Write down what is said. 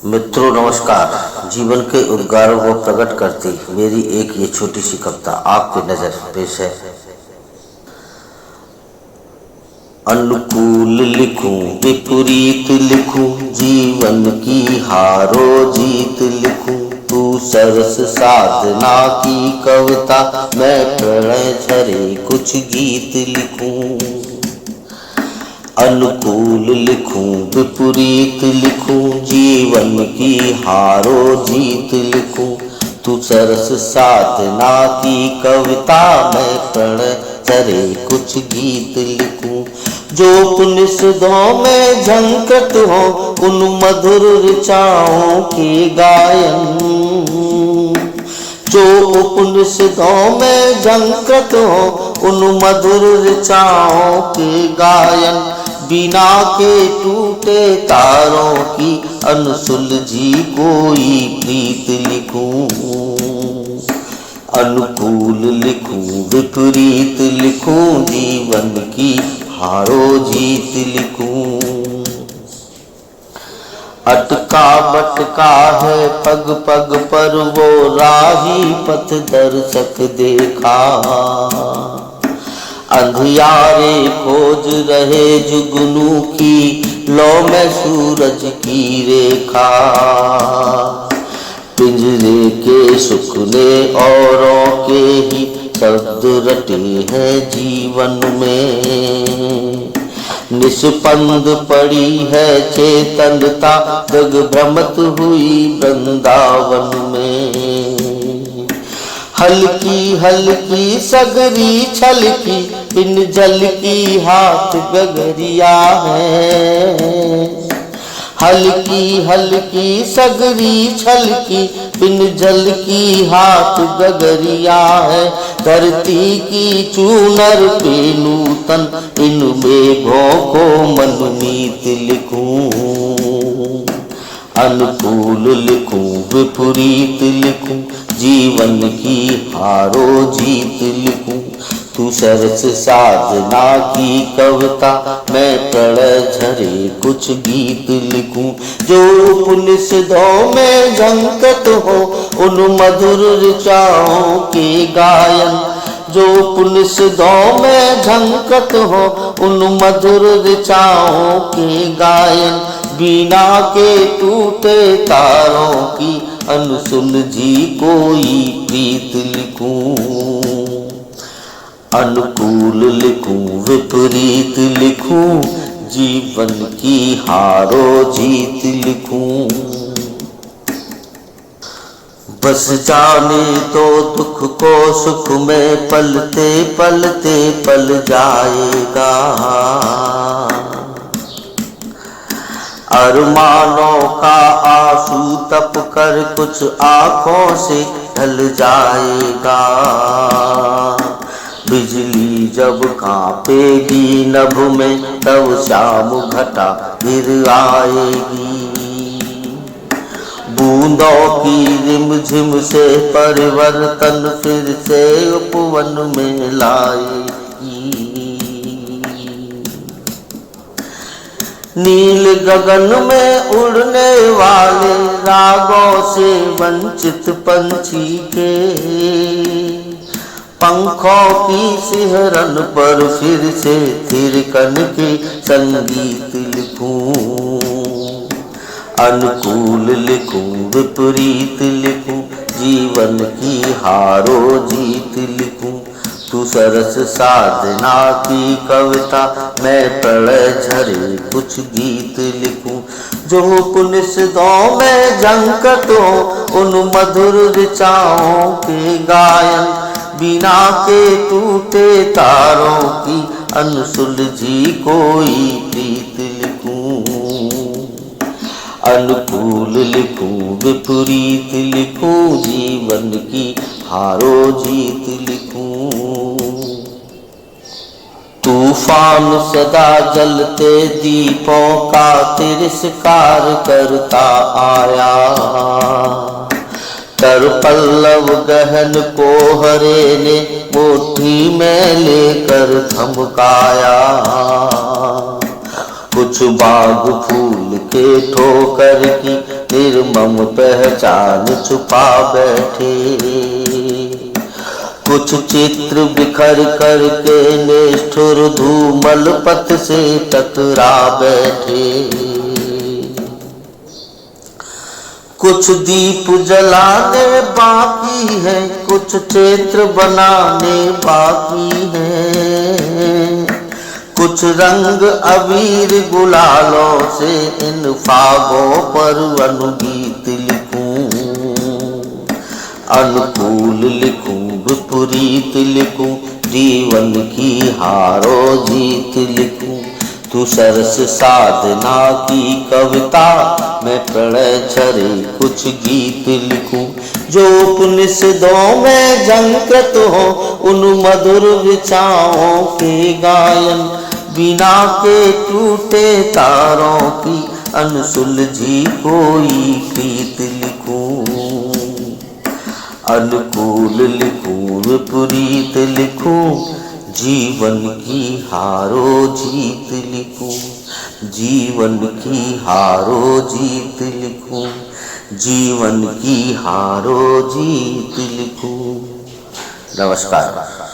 मित्रों नमस्कार। जीवन के उद्गारों को प्रकट करती मेरी एक ये छोटी सी कविता आपकी नजर पेश है। अनुकूल लिखूं विपरीत लिखूं, जीवन की हारो जीत लिखूं, तू सरस साधना की कविता, मैं प्रणय झरे कुछ गीत लिखूं। अनुकूल लिखूं विपरीत लिखूं, जीवन की हारो जीत लिखूं, तू सरस साधना की कविता, मैं प्रणय झरे कुछ गीत लिखूं। जो उपनिषदों में झंकृत हो उन मधुर ऋचाओं के गायन, जो उपनिषदों में झंकृत हो उन मधुर ऋचाओं के गायन, बिना के टूटे तारों की अनसुलझी कोई प्रीत लिखूं। अनुकूल लिखूं विपरीत लिखूं, जीवन की हारो जीत लिखूं। अटका बटका है पग पग पर वो राही पथ दर्शक देखा, अंधियारे खोज रहे जुगनू की, लो मैं सूरज की रेखा। पिंजरे के सुखने औरों के ही शब्द रटे हैं जीवन में, निष्पंद पड़ी है चेतनता, जग भ्रमत हुई वृंदावन में। हल्की हल्की सगरी छलकी, बिन जल की हाथ गगरिया है। हल्की हल्की सगरी छलकी, बिन जल की हाथ गगरिया है। धरती की चूनर पे नूतन, इन मेघों को मनमीत लिखूं। अनुकूल लिखूं विपरीत लिखूं, जीवन की हारो जीत लिखूं, तू सरस साधना की कविता, मैं प्रणय झरे कुछ गीत लिखूं। जो उपनिषदों में झंकृत हो उन मधुर ऋचाओं के गायन, जो उपनिषदों में झंकृत हो उन मधुर ऋचाओं के गायन, बिना के टूटे तारों की अनसुलझी कोई प्रीत लिखूं। अनुकूल लिखूं विपरीत लिखूं, जीवन की हारो जीत लिखूं। बस जाने तो दुख को सुख में, पलते पलते पल जाएगा। अरमानों का आंसू तप कर कुछ आंखों से ढल जाएगा। बिजली जब कांपेगी नभ में, तब शाम घटा गिर आएगी। बूंदों की रिमझिम से परिवर्तन फिर से उपवन में लाएगी। नील गगन में उड़ने वाले रागों से वंचित पंछी के, पंखों की सिहरन पर फिर से थिरकन के संगीत लिखूं। अनुकूल लिखूं विपरीत लिखूं, जीवन की हारो जीत लिखूं, तू सरस साधना की कविता, मैं प्रणय झरे कुछ गीत लिखूं। जो उपनिषदों में झंकृत हो उन मधुर ऋचाओं के गायन, बिना के टूटे तारों की अनसुलझी कोई प्रीत लिखूं। अनुकूल लिखूं विपरीत लिखूं, जीवन की हारो जीत लिखूं। तूफान सदा जलते दीपों का तिरस्कार करता आया, तर पल्लव गहन कोहरे ने मुट्ठी में लेकर थमकाया। कुछ बाग फूल के ठोकर की निर्मम पहचान छुपा बैठे। कुछ चित्र बिखर कर के निष्ठुर धूमल पथ से टकरा बैठे। कुछ दीप जलाने बाकी है, कुछ चित्र बनाने बाकी है। कुछ रंग अबीर गुलालों से इन फागों पर अनुगीत लिखूं, अनुकूल लिखूं विपरीत लिखूं, जीवन की हारो जीत लिखूं। तू सरस साधना की कविता, मैं प्रणय झरे कुछ गीत लिखूं। जो उपनिषदों में झंकृत हो उन मधुर विचारों के गायन, बिना के टूटे तारों की अनसुलझी कोई प्रीत लिखूं। अनुकूल लिखूं विपरीत लिखूं, जीवन की हारो जीत लिखूं, जीवन की हारो जीत लिखूं, जीवन की हारो जीत लिखूं। नमस्कार।